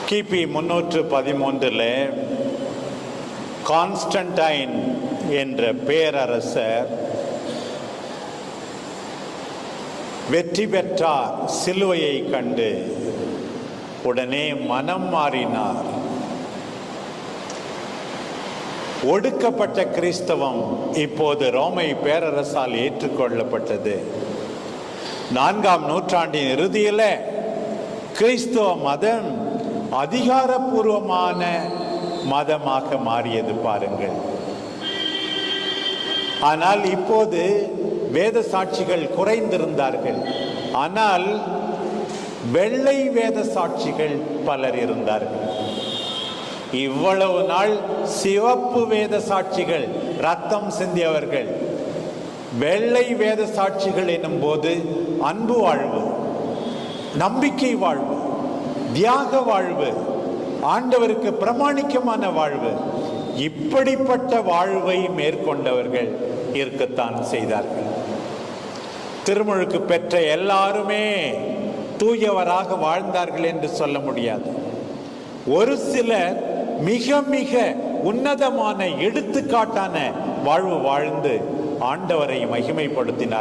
கிபி 313 கான்ஸ்டன்டைன் என்ற பேரரசர் வெற்றி பெற்றார். சிலுவையை கண்டு உடனே மனம் மாறினார். ஒடுக்கப்பட்ட கிறிஸ்தவம் இப்போது ரோமை பேரரசால் ஏற்றுக்கொள்ளப்பட்டது. 4ஆம் நூற்றாண்டின் இறுதியில் கிறிஸ்தவ மதம் அதிகாரப்பூர்வமான மதமாக மாறியது பாருங்கள். ஆனால் இப்போது வேத சாட்சிகள் குறைந்திருந்தார்கள். ஆனால் வெள்ளை வேத சாட்சிகள் பலர் இருந்தார்கள். இவ்வளவு நாள் சிவப்பு வேத சாட்சிகள், ரத்தம் சிந்தியவர்கள். வெள்ளை வேத சாட்சிகள் எனும் போது அன்பு வாழ்வு, நம்பிக்கை வாழ்வு, தியாக வாழ்வு, ஆண்டவருக்கு பிரமாணிக்கமான வாழ்வு, இப்படிப்பட்ட வாழ்வை மேற்கொண்டவர்கள் இருக்கத்தான் செய்தார்கள். திருமுழுக்கு பெற்ற எல்லாருமே தூயவராக வாழ்ந்தார்கள் என்று சொல்ல முடியாது. ஒரு சிலர் மிக மிக உன்னதமான எடுத்துக்காட்டான வாழ்வு வாழ்ந்து ஆண்டவரை மகிமைப்படுத்தினார்.